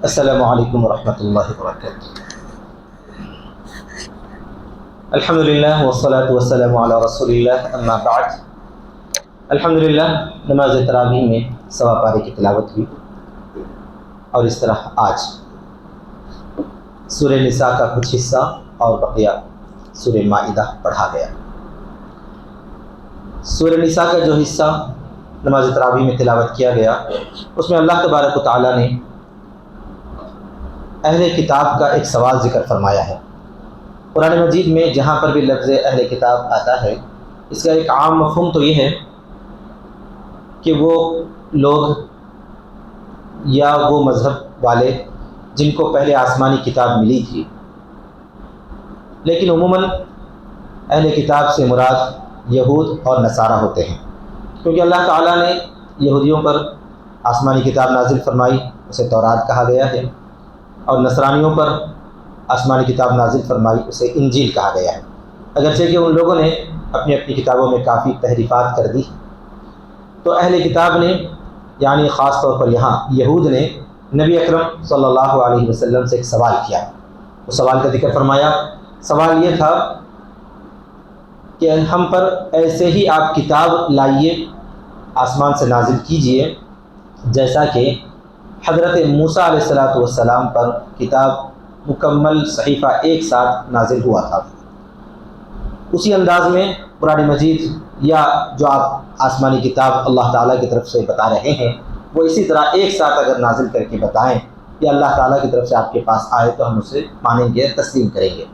السلام علیکم ورحمۃ اللہ وبرکاتہ۔ الحمدللہ والصلاة والسلام علی رسول اللہ، اما بعد۔ الحمدللہ نماز تراویح میں سوا پارے کی تلاوت ہوئی، اور اس طرح آج سورہ نساء کا کچھ حصہ اور بقیہ سورہ مائدہ پڑھا گیا۔ سورہ نساء کا جو حصہ نماز تراویح میں تلاوت کیا گیا، اس میں اللہ تبارک و تعالیٰ نے اہل کتاب کا ایک سوال ذکر فرمایا ہے۔ قرآن مجید میں جہاں پر بھی لفظ اہل کتاب آتا ہے، اس کا ایک عام مفہوم تو یہ ہے کہ وہ لوگ یا وہ مذہب والے جن کو پہلے آسمانی کتاب ملی تھی، لیکن عموماً اہل کتاب سے مراد یہود اور نصارہ ہوتے ہیں، کیونکہ اللہ تعالیٰ نے یہودیوں پر آسمانی کتاب نازل فرمائی، اسے تورات کہا گیا ہے، اور نصرانیوں پر آسمانی کتاب نازل فرمائی، اسے انجیل کہا گیا ہے، اگرچہ کہ ان لوگوں نے اپنی اپنی کتابوں میں کافی تحریفات کر دی۔ تو اہل کتاب نے، یعنی خاص طور پر یہاں یہود نے، نبی اکرم صلی اللہ علیہ وسلم سے ایک سوال کیا۔ اس سوال کا ذکر فرمایا۔ سوال یہ تھا کہ ہم پر ایسے ہی آپ کتاب لائیے، آسمان سے نازل کیجئے، جیسا کہ حضرت موسیٰ علیہ السلام پر کتاب مکمل صحیفہ ایک ساتھ نازل ہوا تھا۔ اسی انداز میں قرآن مجید یا جو آپ آسمانی کتاب اللہ تعالیٰ کی طرف سے بتا رہے ہیں، وہ اسی طرح ایک ساتھ اگر نازل کر کے بتائیں یا اللہ تعالیٰ کی طرف سے آپ کے پاس آئے تو ہم اسے مانیں گے، تسلیم کریں گے۔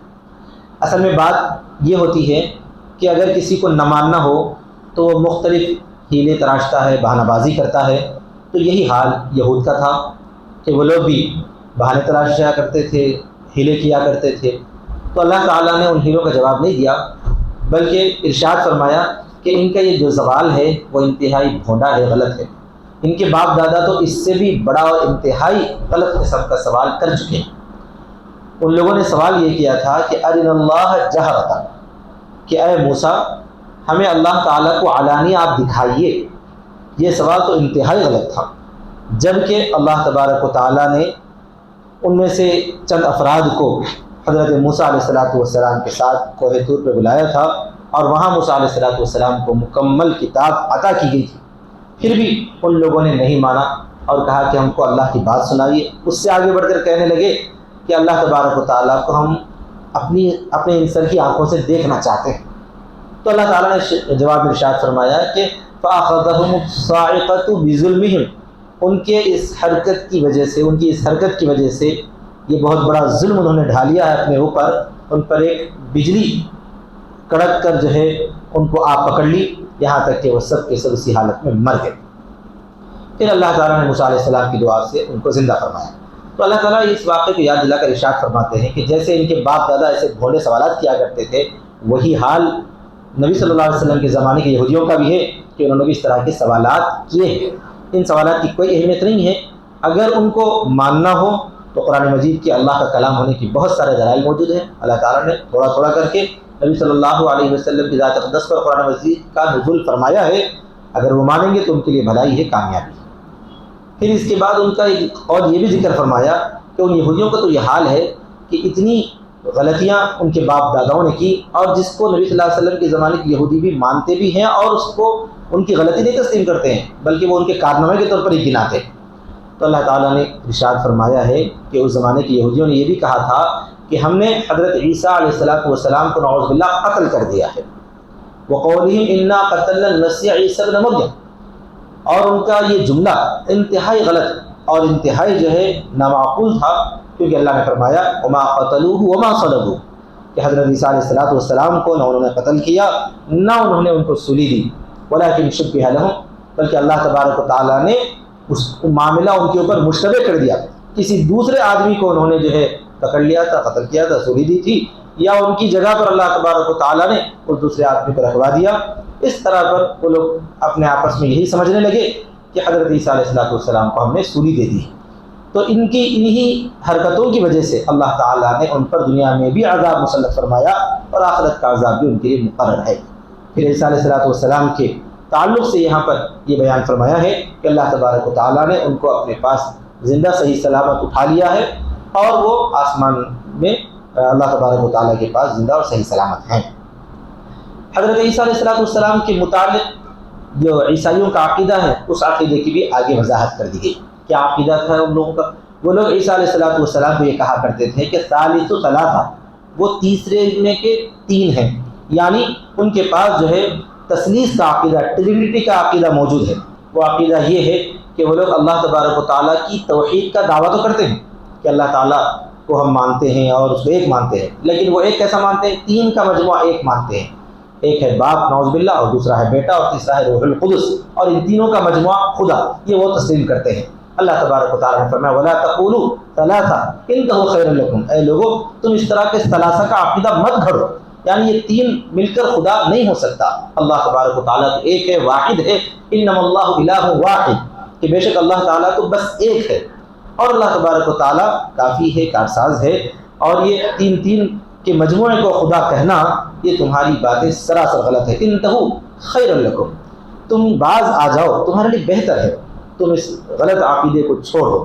اصل میں بات یہ ہوتی ہے کہ اگر کسی کو نہ ماننا ہو تو وہ مختلف ہیلے تراشتا ہے، بہانہ بازی کرتا ہے۔ تو یہی حال یہود کا تھا کہ وہ لوگ بھی بہانے تراشا کرتے تھے، ہیلے کیا کرتے تھے۔ تو اللہ تعالیٰ نے ان ہیلوں کا جواب نہیں دیا، بلکہ ارشاد فرمایا کہ ان کا یہ جو زوال ہے وہ انتہائی بھونڈا ہے، غلط ہے۔ ان کے باپ دادا تو اس سے بھی بڑا اور انتہائی غلط قسم کا سوال کر چکے ہیں۔ ان لوگوں نے سوال یہ کیا تھا کہ ارنا اللہ جہرۃ، کہ اے موسیٰ ہمیں اللہ تعالیٰ کو علانیہ آپ دکھائیے۔ یہ سوال تو انتہائی غلط تھا، جبکہ اللہ تبارک و تعالیٰ نے ان میں سے چند افراد کو حضرت موسیٰ علیہ السلام کے ساتھ کوہ طور پہ بلایا تھا، اور وہاں موسیٰ علیہ السلام کو مکمل کتاب عطا کی گئی تھی۔ پھر بھی ان لوگوں نے نہیں مانا اور کہا کہ ہم کو اللہ کی بات سنائیے۔ اس سے آگے بڑھ کر کہنے لگے کہ اللہ تبارک و تعالیٰ کو ہم اپنے انسان کی آنکھوں سے دیکھنا چاہتے ہیں۔ تو اللہ تعالیٰ نے جواب میں ارشاد فرمایا کہ فَأَخَذَهُمُ الصَّاعِقَةُ بِظُلْمِهِمْ، ان کے اس حرکت کی وجہ سے یہ بہت بڑا ظلم انہوں نے ڈھالیا ہے اپنے اوپر، ان پر ایک بجلی کڑک کر جو ہے ان کو آپ پکڑ لی، یہاں تک کہ وہ سب کے سب اسی حالت میں مر گئے۔ پھر اللہ تعالیٰ نے موسیٰ علیہ السلام کی دعا سے ان کو زندہ فرمایا۔ تو اللہ تعالیٰ اس واقعے کو یاد دلا کر ارشاد فرماتے ہیں کہ جیسے ان کے باپ دادا ایسے بھونڈے سوالات کیا کرتے تھے، وہی حال نبی صلی اللہ علیہ وسلم کے زمانے کے یہودیوں کا بھی ہے کہ انہوں نے بھی اس طرح کے سوالات کیے ہیں۔ ان سوالات کی کوئی اہمیت نہیں ہے، اگر ان کو ماننا ہو تو قرآن مجید کے اللہ کا کلام ہونے کی بہت سارے دلائل موجود ہیں۔ اللہ تعالیٰ نے تھوڑا تھوڑا کر کے نبی صلی اللہ علیہ وسلم کی ذات اقدس پر قرآن مجید کا نزول فرمایا ہے، اگر وہ مانیں گے تو ان کے لیے بھلائی ہے، کامیابی ہے۔ پھر اس کے بعد ان کا اور یہ بھی ذکر فرمایا کہ ان یہودیوں کا تو یہ حال ہے کہ اتنی غلطیاں ان کے باپ داداؤں نے کی، اور جس کو نبی صلی اللہ علیہ وسلم کے زمانے کے یہودی بھی مانتے بھی ہیں اور اس کو ان کی غلطی نہیں تسلیم کرتے ہیں، بلکہ وہ ان کے کارنامے کے طور پر ہی گناتے ہیں۔ تو اللہ تعالیٰ نے ارشاد فرمایا ہے کہ اس زمانے کے یہودیوں نے یہ بھی کہا تھا کہ ہم نے حضرت عیسیٰ علیہ السلام کو نعوذ باللہ قتل کر دیا ہے، وَقَوْلِهِمْ إِنَّا قَتَلْنَا الْمَسِيحَ عِيسَىٰ ابْنَ مَرْيَمَ، اور ان کا یہ جملہ انتہائی غلط اور انتہائی جو ہے نامعقول تھا، کیونکہ اللہ نے فرمایا وَمَا قَتَلُوهُ وَمَا صَلَبُوهُ، کہ حضرت عیسیٰ علیہ السلام کو نہ انہوں نے قتل کیا، نہ انہوں نے ان کو سولی دی، وَلَٰكِنْ شُبِّهَ لَهُمْ، بلکہ اللہ تبارک و تعالیٰ نے اس معاملہ ان کے اوپر مشتبہ کر دیا، کسی دوسرے آدمی کو انہوں نے جو ہے پکڑ لیا تھا، قتل کیا تھا، سولی دی تھی، یا ان کی جگہ پر اللہ تبارک و تعالیٰ نے اس دوسرے آدمی کو رکھوا دیا۔ اس طرح پر وہ لوگ اپنے آپس میں یہی سمجھنے لگے کہ حضرت عیسیٰ علیہ السلام کو ہم نے سولی دے دی۔ تو ان کی انہی حرکتوں کی وجہ سے اللہ تعالیٰ نے ان پر دنیا میں بھی عذاب مسلط فرمایا، اور آخرت کا عذاب بھی ان کے لیے مقرر ہے۔ پھر عیسیٰ علیہ السلام کے تعلق سے یہاں پر یہ بیان فرمایا ہے کہ اللہ تبارک و تعالیٰ نے ان کو اپنے پاس زندہ صحیح سلامت اٹھا لیا ہے اور وہ آسمان میں اللہ تبارک و تعالیٰ کے پاس زندہ اور صحیح سلامت ہیں۔ حضرت عیسیٰ علیہ السلام کے متعلق جو عیسائیوں کا عقیدہ ہے اس عقیدے کی بھی آگے وضاحت کر دی گئی۔ کیا عقیدہ تھا ان لوگوں کا؟ وہ لوگ عیسیٰ علیہ السلام کو یہ کہا کرتے تھے کہ ثالث ثلاثہ، وہ تیسرے میں کے تین ہیں، یعنی ان کے پاس جو ہے تثلیث کا عقیدہ، ٹرینٹی کا عقیدہ موجود ہے۔ وہ عقیدہ یہ ہے کہ وہ لوگ اللہ تبارک و تعالیٰ کی توحید کا دعویٰ تو کرتے ہیں کہ اللہ تعالیٰ کو ہم مانتے ہیں اور اس کو ایک مانتے ہیں، لیکن وہ ایک کیسا مانتے ہیں؟ تین کا مجموعہ ایک مانتے ہیں۔ ایک ہے باپ نعوذ باللہ، اور دوسرا ہے بیٹا، اور تیسرا ہے روح القدس، اور ان تینوں کا مجموعہ خدا، یہ وہ تسلیم کرتے ہیں۔ اللہ تبارک و تعالیٰ نے فرمایا وَلَا تَقُولُوا ثَلَاثَةٌ إِنَّهُ خَيْرٌ لَكُمْ، اے لوگو تم اس طرح کے ثلاثہ کا عقیدہ مت گھڑو، یعنی یہ تین مل کر خدا نہیں ہو سکتا۔ اللہ تبارک و تعالیٰ تو ایک ہے، واحد ہے، انما اللہ الہ واحد، کہ بے شک اللہ تعالیٰ تو بس ایک ہے، اور اللہ تبارک و تعالیٰ کافی ہے، کارساز ہے، اور یہ تین کے مجموعے کو خدا کہنا یہ تمہاری باتیں سراسر غلط ہے۔ انتہو خیر لکم، تم باز آ جاؤ، تمہارے لیے بہتر ہے، تم اس غلط عقیدے کو چھوڑو۔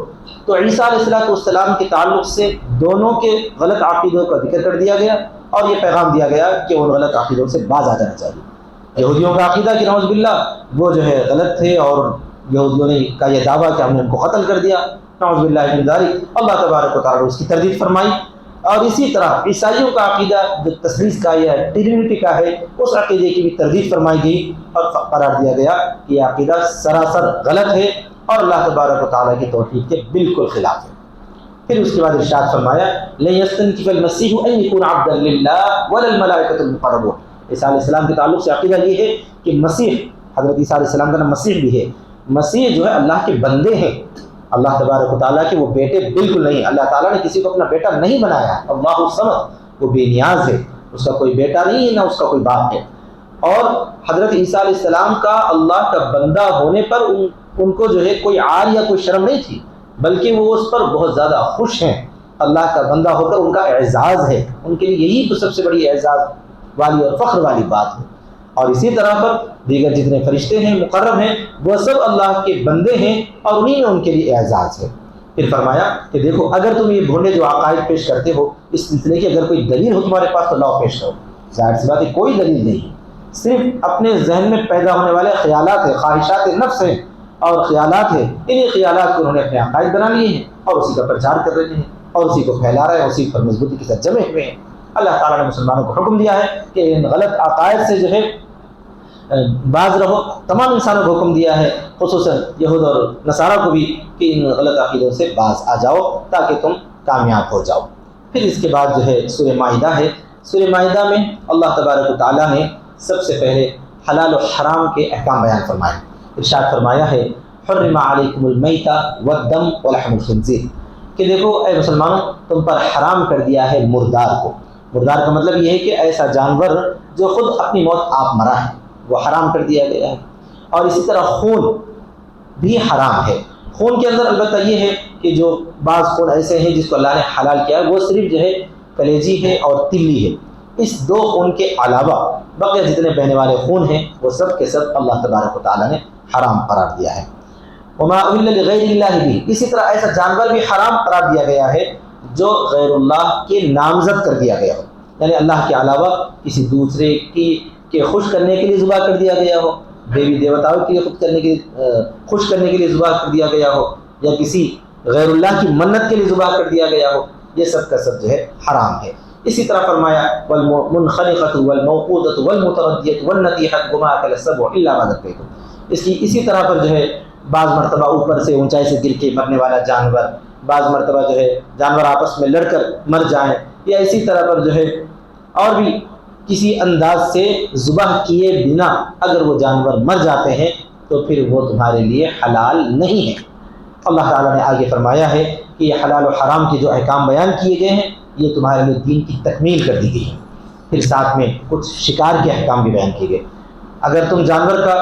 تو عیسیٰ علیہ السلام کے تعلق سے دونوں کے غلط عقیدوں کا ذکر کر دیا گیا اور یہ پیغام دیا گیا کہ ان غلط عقیدوں سے باز آ جانا چاہیے۔ یہودیوں کا عقیدہ کہ نعوذ باللہ وہ جو ہے غلط تھے، اور یہودیوں نے کا یہ دعویٰ کہ ہم نے ان کو قتل کر دیا، نعوذ باللہ من ذالک، اللہ تبارک و تعالیٰ نے اس کی تردید فرمائی۔ اور اسی طرح عیسائیوں کا عقیدہ جو تثلیث کا یا ٹرینٹی کا ہے، اس عقیدے کی بھی تردید فرمائی گئی اور قرار دیا گیا کہ یہ عقیدہ سراسر غلط ہے اور اللہ تبارک و تعالیٰ کی توحید کے بالکل خلاف ہے۔ پھر اس کے بعد ارشاد فرمایا لن يستنكف المسيح ان يكون عبدا لله ولا الملائكة المقربون۔ عیسیٰ علیہ السلام کے تعلق سے عقیدہ یہ ہے کہ مسیح، حضرت عیسیٰ علیہ السلام کا نام مسیح بھی ہے، مسیح جو ہے اللہ کے بندے ہیں، اللہ تبارک و تعالیٰ کے وہ بیٹے بالکل نہیں۔ اللہ تعالیٰ نے کسی کو اپنا بیٹا نہیں بنایا، اللہ الصمد، وہ بے نیاز ہے، اس کا کوئی بیٹا نہیں ہے، نہ اس کا کوئی باپ ہے۔ اور حضرت عیسیٰ علیہ السلام کا اللہ کا بندہ ہونے پر ان کو جو ہے کوئی عار یا کوئی شرم نہیں تھی، بلکہ وہ اس پر بہت زیادہ خوش ہیں۔ اللہ کا بندہ ہو کر ان کا اعزاز ہے، ان کے لیے یہی تو سب سے بڑی اعزاز والی اور فخر والی بات ہے۔ اور اسی طرح پر دیگر جتنے فرشتے ہیں، مقرب ہیں، وہ سب اللہ کے بندے ہیں اور انہی میں ان کے لیے اعزاز ہے۔ پھر فرمایا کہ دیکھو اگر تم یہ بھونڈے جو عقائد پیش کرتے ہو اس سلسلے کی اگر کوئی دلیل ہو تمہارے پاس تو لاؤ پیش کرو۔ ظاہر سی بات ہے کوئی دلیل نہیں، صرف اپنے ذہن میں پیدا ہونے والے خیالات ہیں، خواہشات نفس ہیں اور خیالات ہیں، انہی خیالات کو انہوں نے اپنے عقائد بنا لیے ہیں اور اسی کا پرچار کر رہے ہیں اور اسی کو پھیلا رہے ہیں، اسی پر مضبوطی کے ساتھ جمے ہوئے ہیں۔ اللہ تعالیٰ نے مسلمانوں کو حکم دیا ہے کہ ان غلط عقائد سے جو ہے باز رہو، تمام انسانوں کو حکم دیا ہے، خصوصاً یہود اور نصارہ کو بھی، کہ ان غلط عقیدوں سے باز آ جاؤ تاکہ تم کامیاب ہو جاؤ۔ پھر اس کے بعد جو ہے سورہ مائدہ ہے۔ سورہ مائدہ میں اللہ تبارک و تعالیٰ نے سب سے پہلے حلال و حرام کے احکام بیان فرمائے۔ ارشاد فرمایا ہے حرم علیکم المیتہ والدم ولحم الخنزیر، کہ دیکھو اے مسلمانوں تم پر حرام کر دیا ہے مردار کو۔ مردار کا مطلب یہ ہے کہ ایسا جانور جو خود اپنی موت آپ مرا ہے، وہ حرام کر دیا گیا ہے۔ اور اسی طرح خون بھی حرام ہے۔ خون کے اندر البتہ یہ ہے کہ جو بعض خون ایسے ہیں جس کو اللہ نے حلال کیا ہے، وہ صرف جو ہے کلیجی ہے اور تلی ہے۔ اس دو خون کے علاوہ بقیہ جتنے بہنے والے خون ہیں وہ سب کے سب اللہ تبارک و تعالیٰ نے حرام قرار دیا ہے۔ وما اہل لغیر اللہ بھی، اسی طرح ایسا جانور بھی حرام قرار دیا گیا ہے جو غیر اللہ کے نامزد کر دیا گیا ہو، یعنی اللہ کے علاوہ کسی دوسرے کے خوش کرنے کے لیے ذبح کر دیا گیا ہو، دیوی دیوتاؤں کے لیے خوش کرنے کے لیے ذبح کر دیا گیا ہو، یا کسی غیر اللہ کی منت کے لیے ذبح کر دیا گیا ہو، یہ سب کا سب جو ہے حرام ہے۔ اسی طرح فرمایا والمنخنقۃ والموقوذۃ والمتردیۃ والنطیحۃ وما اکل السبع الا ما ذکیتم، اسی طرح پر جو ہے بعض مرتبہ اوپر سے اونچائی سے گر کے مرنے والا جانور، بعض مرتبہ جو ہے جانور آپس میں لڑ کر مر جائیں، یا اسی طرح پر جو ہے اور بھی کسی انداز سے ذبح کیے بنا اگر وہ جانور مر جاتے ہیں تو پھر وہ تمہارے لیے حلال نہیں ہے۔ اللہ تعالیٰ نے آگے فرمایا ہے کہ یہ حلال و حرام کے جو احکام بیان کیے گئے ہیں یہ تمہارے لیے دین کی تکمیل کر دی گئی ہے۔ پھر ساتھ میں کچھ شکار کے احکام بھی بیان کیے گئے۔ اگر تم جانور کا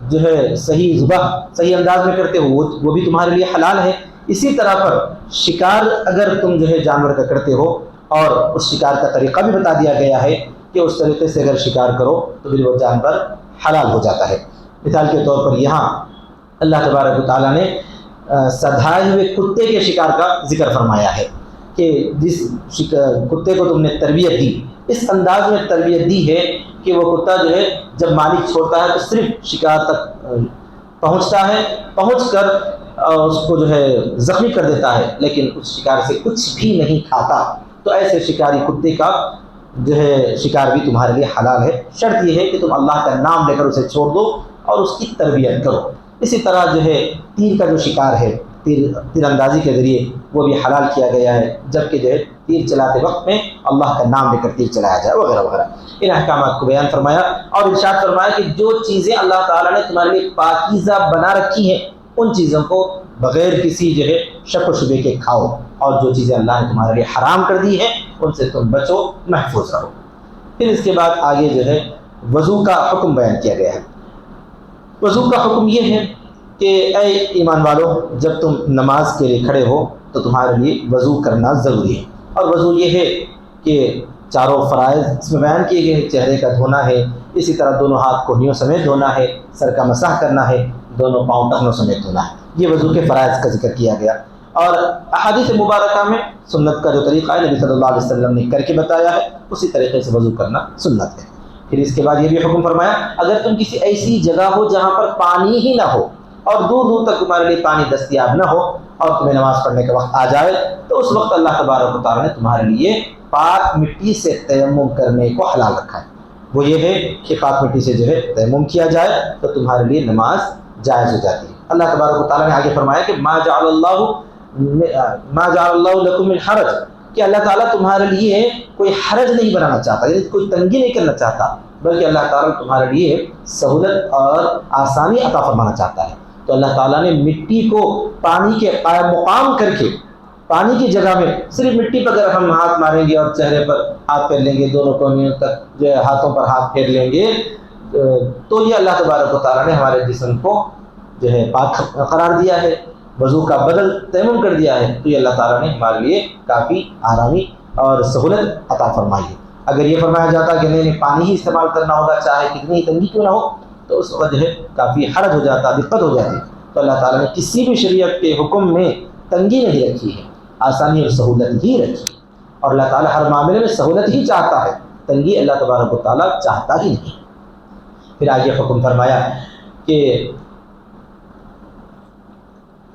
جو ہے صحیح ذبح صحیح انداز میں کرتے ہو وہ بھی تمہارے لیے حلال ہے۔ اسی طرح پر شکار اگر تم جو ہے جانور کا کرتے ہو اور اس شکار کا طریقہ بھی بتا دیا گیا ہے کہ اس طریقے سے اگر شکار کرو تو پھر وہ جانور حلال ہو جاتا ہے۔ مثال کے طور پر یہاں اللہ تبارک و تعالیٰ نے سدھائے ہوئے کتے کے شکار کا ذکر فرمایا ہے کہ جس کتے کو تم نے تربیت دی، اس انداز میں تربیت دی ہے کہ وہ کتا جو ہے جب مالک چھوڑتا ہے تو صرف شکار تک پہنچتا ہے، پہنچ کر اس کو جو ہے زخمی کر دیتا ہے، لیکن اس شکار سے کچھ بھی نہیں کھاتا۔ تو ایسے شکاری کتے کا جو ہے شکار بھی تمہارے لیے حلال ہے، شرط یہ ہے کہ تم اللہ کا نام لے کر اسے چھوڑ دو اور اس کی تربیت کرو۔ اسی طرح جو ہے تیر کا جو شکار ہے، تیر اندازی کے ذریعے وہ بھی حلال کیا گیا ہے، جبکہ جو ہے تیر چلاتے وقت میں اللہ کا نام لے کر تیر چلایا جائے وغیرہ وغیرہ۔ ان احکامات کو بیان فرمایا اور ارشاد فرمایا کہ جو چیزیں اللہ تعالیٰ نے تمہارے لیے پاکیزہ بنا رکھی ہیں ان چیزوں کو بغیر کسی جو ہے شک و شبے کے کھاؤ، اور جو چیزیں اللہ نے تمہارے لیے حرام کر دی ہیں ان سے تم بچو، محفوظ رہو۔ پھر اس کے بعد آگے جو ہے وضو کا حکم بیان کیا گیا ہے۔ وضو کا حکم یہ ہے کہ اے ایمان والو، جب تم نماز کے لیے کھڑے ہو تو تمہارے لیے وضو کرنا ضروری ہے، اور وضو یہ ہے کہ چاروں فرائض اس میں بیان کیے گئے ہیں۔ چہرے کا دھونا ہے، اسی طرح دونوں ہاتھ کوہنیوں سمیت دھونا ہے، سر کا مسح کرنا ہے، دونوں پاؤں ٹخنوں سمیت دھونا ہے۔ یہ وضو کے فرائض کا ذکر کیا گیا، اور احادیث مبارکہ میں سنت کا جو طریقہ ہے نبی صلی اللہ علیہ وسلم نے کر کے بتایا ہے، اسی طریقے سے وضو کرنا سنت ہے۔ پھر اس کے بعد یہ بھی حکم فرمایا اگر تم کسی ایسی جگہ ہو جہاں پر پانی ہی نہ ہو اور دور دور تک تمہارے لیے پانی دستیاب نہ ہو اور تمہیں نماز پڑھنے کا وقت آ جائے تو اس وقت اللہ تبارک و تعالیٰ نے تمہارے لیے پاک مٹی سے تیمم کرنے کو حلال رکھا ہے۔ وہ یہ ہے کہ پاک مٹی سے جو ہے تیمم کیا جائے تو تمہارے لیے نماز جائز ہو جاتی ہے۔ اللہ تبارک و تعالیٰ نے آگے فرمایا کہ ما جعل اللہ لکم من حرج، کہ اللہ تعالیٰ تمہارے لیے کوئی حرج نہیں بنانا چاہتا، یعنی کوئی تنگی نہیں کرنا چاہتا، بلکہ اللہ تعالیٰ تمہارے لیے سہولت اور آسانی عطا فرمانا چاہتا ہے۔ تو اللہ تعالیٰ نے مٹی کو پانی کے قائم مقام کر کے پانی کی جگہ میں صرف مٹی پر اگر ہم ہاتھ ماریں گے اور چہرے پر ہاتھ پھیر لیں گے، دونوں کوہنیوں تک جو ہے ہاتھوں پر ہاتھ پھیر لیں گے، تو یہ اللہ تبارک و تعالیٰ نے ہمارے جسم کو جو ہے پاک قرار دیا ہے، وضو کا بدل تیمم کر دیا ہے، تو یہ اللہ تعالیٰ نے ہمارے لیے کافی آرامی اور سہولت عطا فرمائی ہے۔ اگر یہ فرمایا جاتا کہ نہیں پانی ہی استعمال کرنا ہوگا چاہے کتنی تنگی کیوں نہ ہو، تو اس وقت جو ہے کافی حرج ہو جاتا، دقت ہو جاتی۔ تو اللہ تعالیٰ نے کسی بھی شریعت کے حکم میں تنگی نہیں رکھی ہے، آسانی اور سہولت ہی رکھی ہے، اور اللہ تعالیٰ ہر معاملے میں سہولت ہی چاہتا ہے، تنگی اللہ تبارک و تعالیٰ چاہتا ہی نہیں۔ پھر آگے حکم فرمایا کہ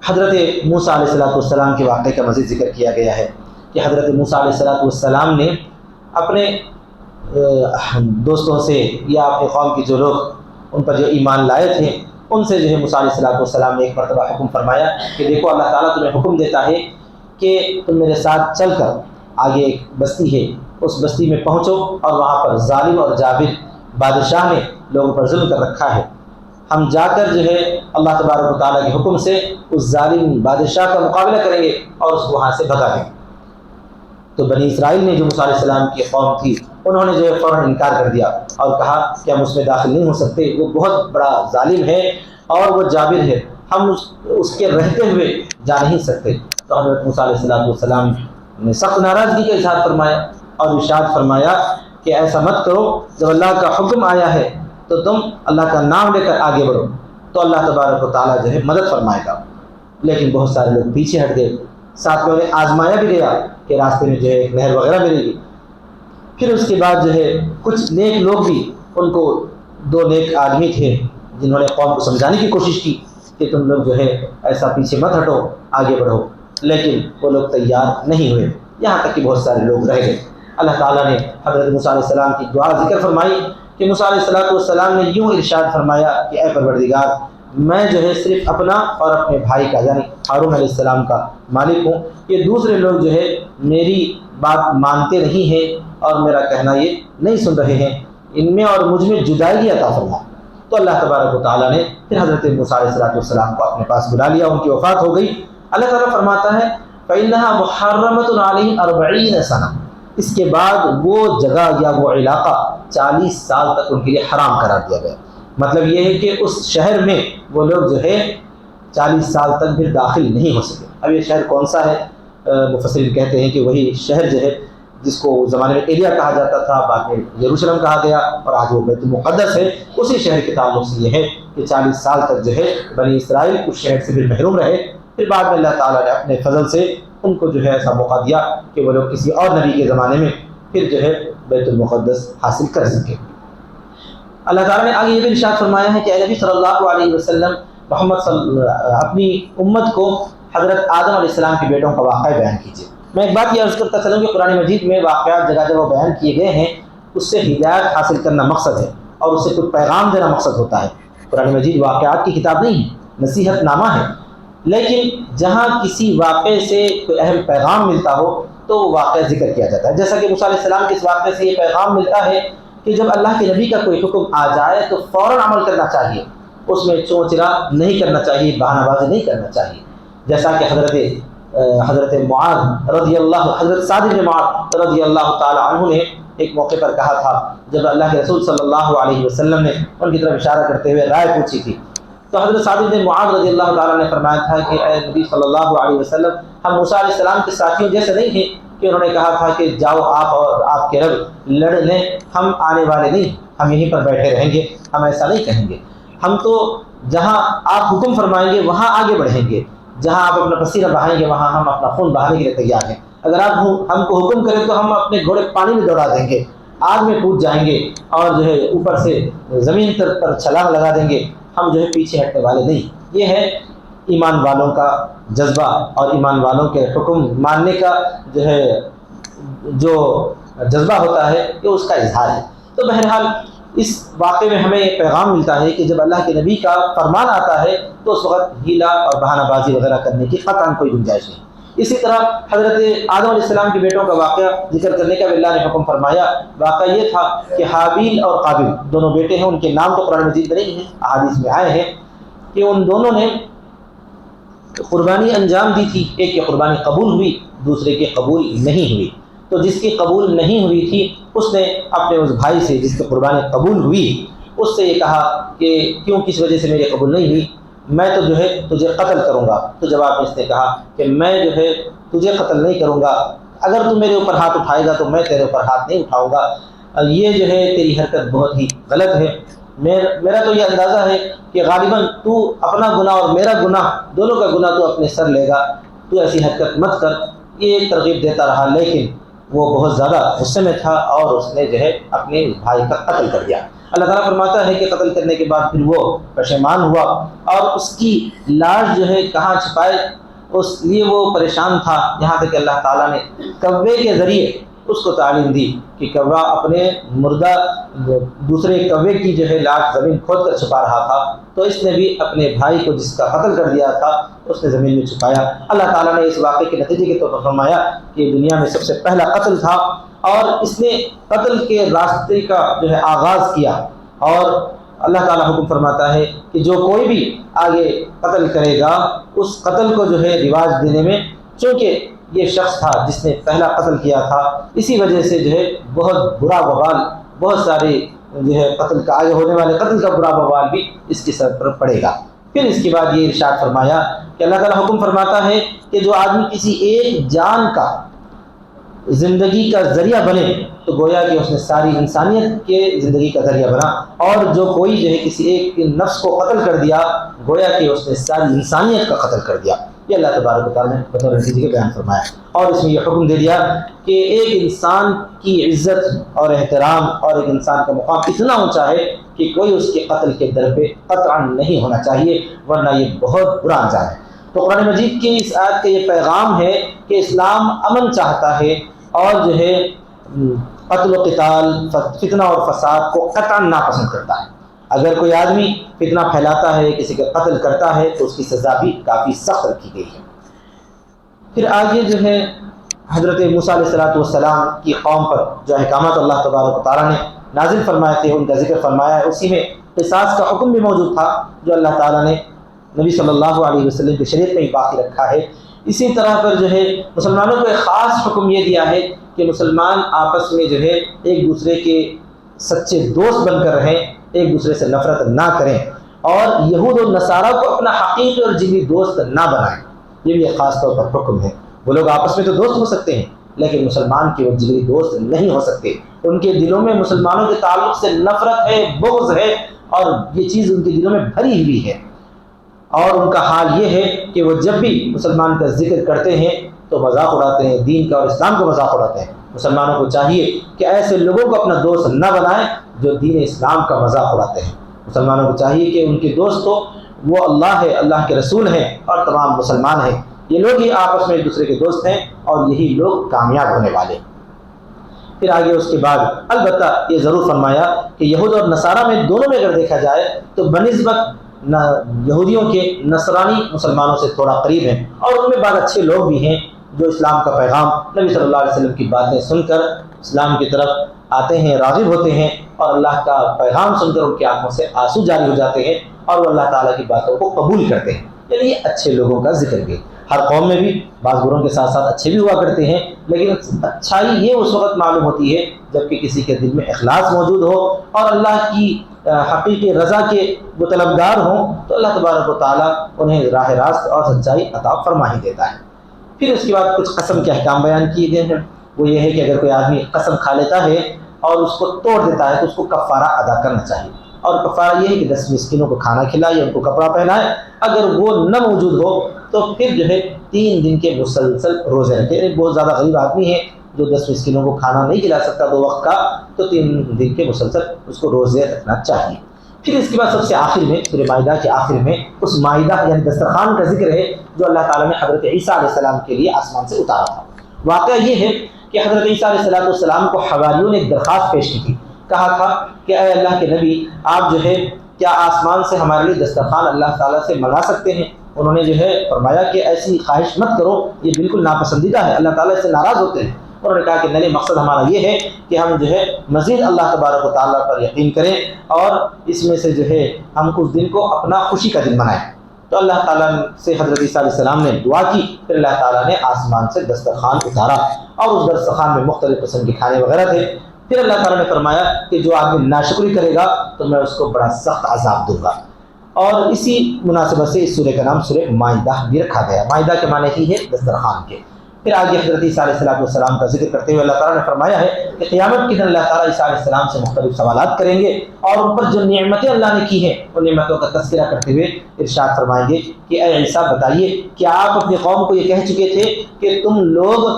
حضرت موسیٰ علیہ السلام کے واقعے کا مزید ذکر کیا گیا ہے کہ حضرت موسیٰ علیہ السلام نے اپنے دوستوں سے یا اپنے قوم کے جو لوگ ان پر جو ایمان لائے تھے ان سے جو ہے موسیٰ علیہ السلام نے ایک مرتبہ حکم فرمایا کہ دیکھو اللہ تعالیٰ تمہیں حکم دیتا ہے کہ تم میرے ساتھ چل کر آگے ایک بستی ہے، اس بستی میں پہنچو اور وہاں پر ظالم اور جابر بادشاہ نے لوگوں پر ظلم کر رکھا ہے، ہم جا کر جو ہے اللہ تبارک و تعالیٰ کے حکم سے اس ظالم بادشاہ کا مقابلہ کریں گے اور اس کو وہاں سے بھگا دیں گے۔ تو بنی اسرائیل نے جو موسیٰ علیہ السلام کی قوم تھی انہوں نے جو ہے فوراً انکار کر دیا اور کہا کہ ہم اس میں داخل نہیں ہو سکتے، وہ بہت بڑا ظالم ہے اور وہ جابر ہے، ہم اس کے رہتے ہوئے جا نہیں سکتے۔ تو حضرت موسیٰ علیہ السلام نے سخت ناراضگی کا اظہار فرمایا اور ارشاد فرمایا کہ ایسا مت کرو، جب اللہ کا حکم آیا ہے تو تم اللہ کا نام لے کر آگے بڑھو تو اللہ تبارک و تعالیٰ جو ہے مدد فرمائے گا۔ لیکن بہت سارے لوگ پیچھے ہٹ گئے، ساتھ میں انہیں آزمایا بھی گیا کہ راستے میں جو ہے ایک نہر وغیرہ ملے گی۔ پھر اس کے بعد جو ہے کچھ نیک لوگ بھی، ان کو دو نیک آدمی تھے جنہوں نے قوم کو سمجھانے کی کوشش کی کہ تم لوگ جو ہے ایسا پیچھے مت ہٹو، آگے بڑھو، لیکن وہ لوگ تیار نہیں ہوئے، یہاں تک کہ بہت سارے لوگ رہ گئے۔ اللہ تعالیٰ نے حضرت موسیٰ علیہ السلام کی دعا ذکر فرمائی کہ موسیٰ علیہ السلام نے یوں ارشاد فرمایا کہ اے پروردگار، میں جو ہے صرف اپنا اور اپنے بھائی کا یعنی ہارون علیہ السلام کا مالک ہوں، یہ دوسرے لوگ جو ہے میری بات مانتے نہیں ہیں اور میرا کہنا یہ نہیں سن رہے ہیں، ان میں اور مجھ میں جدائی عطا فرما۔ تو اللہ تبارک و تعالیٰ نے پھر حضرت موسیٰ علیہ السلام کو اپنے پاس بلا لیا، ان کی وفات ہو گئی۔ اللہ تعالیٰ فرماتا ہے فَإِنَّهَا مُحَرَّمَةٌ عَلَيْهِمْ 40 سنة، اس کے بعد وہ جگہ یا وہ علاقہ 40 سال تک ان کے لیے حرام قرار دیا گیا۔ مطلب یہ ہے کہ اس شہر میں وہ لوگ جو ہے 40 سال تک بھی داخل نہیں ہو سکے۔ اب یہ شہر کون سا ہے؟ مفسرین کہتے ہیں کہ وہی شہر جو ہے جس کو زمانے میں ایلیا کہا جاتا تھا، بعد میں یروشلم کہا گیا اور آج وہ بیت المقدس ہے، اسی شہر کے تعلق سے یہ ہے کہ 40 سال تک جو ہے بنی اسرائیل اس شہر سے بھی محروم رہے۔ پھر بعد میں اللہ تعالیٰ نے اپنے فضل سے ان کو جو ہے ایسا موقع دیا کہ وہ لوگ کسی اور نبی کے زمانے میں پھر جو ہے بیت المقدس حاصل کر سکے۔ اللہ تعالیٰ نے آگے یہ بھی ارشاد فرمایا ہے کہ اے نبی صلی اللہ علیہ وسلم محمد اپنی امت کو حضرت آدم علیہ السلام کے بیٹوں کا واقعہ بیان کیجیے۔ میں ایک بات یہ عرض کرتا چلوں کہ قرآن مجید میں واقعات جگہ جگہ بیان کیے گئے ہیں، اس سے ہدایت حاصل کرنا مقصد ہے اور اس سے کچھ پیغام دینا مقصد ہوتا ہے۔ قرآن مجید واقعات کی کتاب نہیں ہے، نصیحت نامہ ہے، لیکن جہاں کسی واقعے سے کوئی اہم پیغام ملتا ہو تو وہ واقعہ ذکر کیا جاتا ہے۔ جیسا کہ موسیٰ علیہ السلام کے اس واقعے سے یہ پیغام ملتا ہے کہ جب اللہ کے نبی کا کوئی حکم آ جائے تو فوراً عمل کرنا چاہیے، اس میں چونچرا نہیں کرنا چاہیے، بہانہ بازی نہیں کرنا چاہیے۔ جیسا کہ حضرت معاذ رضی اللہ حضرت سعد بن معاذ رضی اللہ تعالی عنہ نے ایک موقع پر کہا تھا، جب اللہ کے رسول صلی اللہ علیہ وسلم نے ان کی طرف اشارہ کرتے ہوئے رائے پوچھی تھی تو حضرت سعد بن معاذ رضی اللہ تعالیٰ نے فرمایا تھا کہ اے نبی صلی اللہ علیہ وسلم، ہم موسیٰ علیہ السلام کے ساتھیوں جیسے نہیں ہیں کہ انہوں نے کہا تھا کہ جاؤ آپ اور آپ کے رب لڑ لیں، ہم آنے والے نہیں، ہم یہیں پر بیٹھے رہیں گے، ہم ایسا نہیں کہیں گے۔ ہم تو جہاں آپ حکم فرمائیں گے وہاں آگے بڑھیں گے، جہاں آپ اپنا پسینہ بہائیں گے وہاں ہم اپنا خون بہانے کے لیے تیار ہیں۔ اگر آپ ہم کو حکم کریں تو ہم اپنے گھوڑے پانی میں دوڑا دیں گے، آگ میں کود جائیں گے اور جو ہے اوپر سے زمین پر چھلانگ لگا دیں گے، ہم جو ہے پیچھے ہٹنے والے نہیں۔ یہ ہے ایمان والوں کا جذبہ اور ایمان والوں کے حکم ماننے کا جو جذبہ ہوتا ہے یہ اس کا اظہار ہے۔ تو بہرحال اس واقعے میں ہمیں یہ پیغام ملتا ہے کہ جب اللہ کے نبی کا فرمان آتا ہے تو اس وقت ہیلا اور بہانہ بازی وغیرہ کرنے کی قطعاً کوئی گنجائش نہیں۔ اسی طرح حضرت آدم علیہ السلام کے بیٹوں کا واقعہ ذکر کرنے کا بھی اللہ نے حکم فرمایا۔ واقعہ یہ تھا کہ حابیل اور قابل دونوں بیٹے ہیں، ان کے نام تو قرآن مجید میں نہیں ہیں، احادیث میں آئے ہیں کہ ان دونوں نے قربانی انجام دی تھی، ایک کی قربانی قبول ہوئی، دوسرے کی قبول نہیں ہوئی۔ تو جس کی قبول نہیں ہوئی تھی اس نے اپنے اس بھائی سے جس کی قربانی قبول ہوئی اس سے یہ کہا کہ کیوں، کس وجہ سے میری قبول نہیں ہوئی، میں تو جو ہے تجھے قتل کروں گا۔ تو جواب میں اس نے کہا کہ میں جو ہے تجھے قتل نہیں کروں گا، اگر تو میرے اوپر ہاتھ اٹھائے گا تو میں تیرے اوپر ہاتھ نہیں اٹھاؤں گا، یہ جو ہے تیری حرکت بہت ہی غلط ہے۔ میرا تو یہ اندازہ ہے کہ غالباً تو اپنا گناہ اور میرا گناہ دونوں کا گناہ تو اپنے سر لے گا، تو ایسی حرکت مت کر۔ یہ ترغیب دیتا رہا لیکن وہ بہت زیادہ غصے میں تھا اور اس نے جو ہے اپنے بھائی کا قتل کر دیا۔ اللہ تعالیٰ فرماتا ہے کہ قتل کرنے کے بعد پھر وہ پشیمان ہوا اور اس کی لاش جو ہے کہاں چھپائے اس لیے وہ پریشان تھا، یہاں تک کہ اللہ تعالیٰ نے کوے کے ذریعے اس کو تعلیم دی کہ کوا اپنے مردہ دوسرے کوے کی جو ہے لاش زمین کھود کر چھپا رہا تھا، تو اس نے بھی اپنے بھائی کو جس کا قتل کر دیا تھا اس نے زمین میں چھپایا۔ اللہ تعالیٰ نے اس واقعے کے نتیجے کے طور پر فرمایا کہ دنیا میں سب سے پہلا قتل تھا اور اس نے قتل کے راستے کا جو ہے آغاز کیا، اور اللہ تعالیٰ حکم فرماتا ہے کہ جو کوئی بھی آگے قتل کرے گا اس قتل کو جو ہے رواج دینے میں، چونکہ یہ شخص تھا جس نے پہلا قتل کیا تھا، اسی وجہ سے جو ہے بہت برا وبال، بہت سارے جو ہے قتل کا آگے ہونے والے قتل کا برا وبال بھی اس کے سر پر پڑے گا۔ پھر اس کے بعد یہ ارشاد فرمایا کہ اللہ تعالیٰ حکم فرماتا ہے کہ جو آدمی کسی ایک جان کا زندگی کا ذریعہ بنے تو گویا کہ اس نے ساری انسانیت کے زندگی کا ذریعہ بنا، اور جو کوئی جو ہے کسی ایک نفس کو قتل کر دیا گویا کہ اس نے ساری انسانیت کا قتل کر دیا۔ یہ اللہ تبارک و تعالیٰ نے بطور نتیجے کے بیان فرمایا، اور اس میں یہ حکم دے دیا کہ ایک انسان کی عزت اور احترام اور ایک انسان کا مقام اتنا اونچا ہے کہ کوئی اس کے قتل کے در پہ قطعاً نہیں ہونا چاہیے، ورنہ یہ بہت برا انجام ہے۔ تو قرآن مجید کی اس آیت کا یہ پیغام ہے کہ اسلام امن چاہتا ہے اور جو ہے قتل و قتال، فتنہ اور فساد کو قطعاً ناپسند کرتا ہے۔ اگر کوئی آدمی فتنہ پھیلاتا ہے، کسی کا قتل کرتا ہے تو اس کی سزا بھی کافی سخت رکھی گئی ہے۔ پھر آگے جو ہے حضرت موسیٰ علیہ السلام کی قوم پر جو احکامات اللہ تبارک و تعالیٰ نے نازل فرمائے تھے ان کا ذکر فرمایا ہے، اسی میں قصاص کا حکم بھی موجود تھا جو اللہ تعالیٰ نے نبی صلی اللہ علیہ وسلم کی شریعت میں ہی باقی رکھا ہے۔ اسی طرح پر جو ہے مسلمانوں کو ایک خاص حکم یہ دیا ہے کہ مسلمان آپس میں جو ہے ایک دوسرے کے سچے دوست بن کر رہیں، ایک دوسرے سے نفرت نہ کریں، اور یہود و نصارہ کو اپنا حقیقی اور جگری دوست نہ بنائیں۔ یہ بھی ایک خاص طور پر حکم ہے۔ وہ لوگ آپس میں تو دوست ہو سکتے ہیں لیکن مسلمان کے وہ جگری دوست نہیں ہو سکتے، ان کے دلوں میں مسلمانوں کے تعلق سے نفرت ہے، بغض ہے، اور یہ چیز ان کے دلوں میں بھری ہوئی ہے۔ اور ان کا حال یہ ہے کہ وہ جب بھی مسلمان کا ذکر کرتے ہیں تو مذاق اڑاتے ہیں، دین کا اور اسلام کا مذاق اڑاتے ہیں۔ مسلمانوں کو چاہیے کہ ایسے لوگوں کو اپنا دوست نہ بنائیں جو دین اسلام کا مذاق اڑاتے ہیں۔ مسلمانوں کو چاہیے کہ ان کے دوست ہو وہ اللہ ہے، اللہ کے رسول ہیں اور تمام مسلمان ہیں۔ یہ لوگ ہی آپس میں ایک دوسرے کے دوست ہیں اور یہی لوگ کامیاب ہونے والے ہیں۔ پھر آگے اس کے بعد البتہ یہ ضرور فرمایا کہ یہود اور نصارہ میں دونوں میں اگر دیکھا جائے تو بنسبت یہودیوں کے نصرانی مسلمانوں سے تھوڑا قریب ہیں، اور ان میں بعض اچھے لوگ بھی ہیں جو اسلام کا پیغام، نبی صلی اللہ علیہ وسلم کی باتیں سن کر اسلام کی طرف آتے ہیں، راغب ہوتے ہیں، اور اللہ کا پیغام سن کر ان کی آنکھوں سے آنسو جاری ہو جاتے ہیں اور وہ اللہ تعالیٰ کی باتوں کو قبول کرتے ہیں۔ یعنی یہ اچھے لوگوں کا ذکر بھی، ہر قوم میں بھی بعض بروں کے ساتھ ساتھ اچھے بھی ہوا کرتے ہیں، لیکن اچھائی یہ اس وقت معلوم ہوتی ہے جب کہ کسی کے دل میں اخلاص موجود ہو اور اللہ کی حقیقی رضا کے وہ طلبگار ہوں، تو اللہ تبارک و تعالیٰ انہیں راہ راست اور سچائی عطا فرما ہی دیتا ہے۔ پھر اس کے بعد کچھ قسم کے احکام بیان کیے گئے ہیں۔ وہ یہ ہے کہ اگر کوئی آدمی قسم کھا لیتا ہے اور اس کو توڑ دیتا ہے تو اس کو کفارہ ادا کرنا چاہیے، اور کفارہ یہ ہے کہ 10 مسکینوں کو کھانا کھلائے، ان کو کپڑا پہنائے۔ اگر وہ نہ موجود ہو تو پھر جو ہے 3 دن کے مسلسل روزے رکھے۔ یعنی بہت زیادہ غریب آدمی ہے جو 10 مسکینوں کو کھانا نہیں کھلا سکتا 2 وقت کا، تو 3 دن کے مسلسل اس کو روزے رکھنا چاہیے۔ پھر اس کے بعد سب سے آخر میں سورہ مائدہ کے آخر میں اس مائدہ یعنی دسترخوان کا ذکر ہے جو اللہ تعالیٰ نے حضرت عیسیٰ علیہ السلام کے لیے آسمان سے اتارا تھا۔ واقعہ یہ ہے کہ حضرت عیسیٰ علیہ السلام کو حواریوں نے ایک درخواست پیش کی تھی، کہا تھا کہ اے اللہ کے نبی، آپ جو ہے کیا آسمان سے ہمارے لیے دسترخوان اللہ تعالیٰ سے منگا سکتے ہیں؟ انہوں نے جو ہے فرمایا کہ ایسی خواہش مت کرو، یہ بالکل ناپسندیدہ ہے، اللہ تعالیٰ اس سے ناراض ہوتے ہیں۔ انہوں نے کہا کہ نہیں، مقصد ہمارا یہ ہے کہ ہم جو ہے مزید اللہ تبارک و تعالیٰ پر یقین کریں اور اس میں سے جو ہے ہم اس دن کو اپنا خوشی کا دن منائیں۔ تو اللہ تعالیٰ سے حضرت عیسیٰ علیہ السلام نے دعا کی، پھر اللہ تعالیٰ نے آسمان سے دسترخوان اتارا اور اس دسترخوان میں مختلف قسم کے کھانے وغیرہ تھے۔ پھر اللہ تعالیٰ نے فرمایا کہ جو آدمی ناشکری کرے گا تو میں اس کو بڑا سخت عذاب دوں گا، اور اسی مناسبت سے اس سورہ کا نام سورہ مائدہ بھی رکھا گیا۔ مائدہ کے معنی ہی ہے دسترخوان کے۔ پھر آگے حضرت عیسیٰ علیہ السلام کا ذکر کرتے ہوئے اللہ تعالیٰ نے فرمایا ہے کہ قیامت کے دن اللہ تعالیٰ عیسیٰ علیہ السلام سے مختلف سوالات کریں گے، اور ان پر جو نعمتیں اللہ نے کی ہیں ان نعمتوں کا تذکرہ کرتے ہوئے ارشاد فرمائیں گے کہ اے عیسیٰ بتائیے کہ آپ اپنی قوم کو یہ کہہ چکے تھے کہ تم لوگ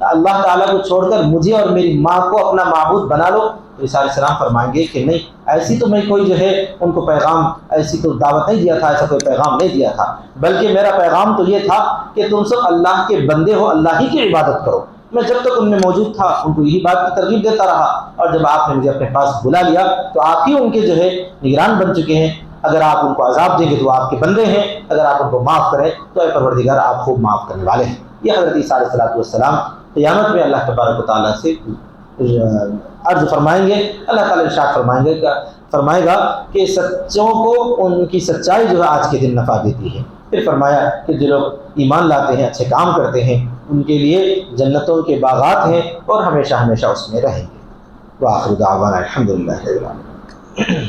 اللہ تعالیٰ کو چھوڑ کر مجھے اور میری ماں کو اپنا معبود بنا لو؟ تو عیسیٰ علیہ السلام فرمائیں گے کہ نہیں، ایسی تو میں کوئی جو ہے ان کو پیغام، ایسی تو دعوت نہیں دیا تھا، ایسا کوئی پیغام نہیں دیا تھا، بلکہ میرا پیغام تو یہ تھا کہ تم سب اللہ کے بندے ہو، اللہ ہی کی عبادت کرو۔ میں جب تک ان میں موجود تھا ان کو یہی بات کی ترغیب دیتا رہا، اور جب آپ نے مجھے اپنے پاس بلا لیا تو آپ ہی ان کے جو ہے نگران بن چکے ہیں۔ اگر آپ ان کو عذاب دیں گے تو آپ کے بندے ہیں، اگر آپ ان کو معاف کریں تو اے پروردگار آپ خوب معاف کرنے والے ہیں۔ یہ حضرت عیسیٰ علیہ السلام قیامت میں اللہ تبارک و تعالیٰ سے عرض فرمائیں گے۔ اللہ تعالیٰ ارشاد فرمائے گا کہ سچوں کو ان کی سچائی جو ہے آج کے دن نفع دیتی ہے۔ پھر فرمایا کہ جو لوگ ایمان لاتے ہیں، اچھے کام کرتے ہیں، ان کے لیے جنتوں کے باغات ہیں اور ہمیشہ ہمیشہ اس میں رہیں گے۔ وآخر دعوانا الحمدللہ رب العالمین۔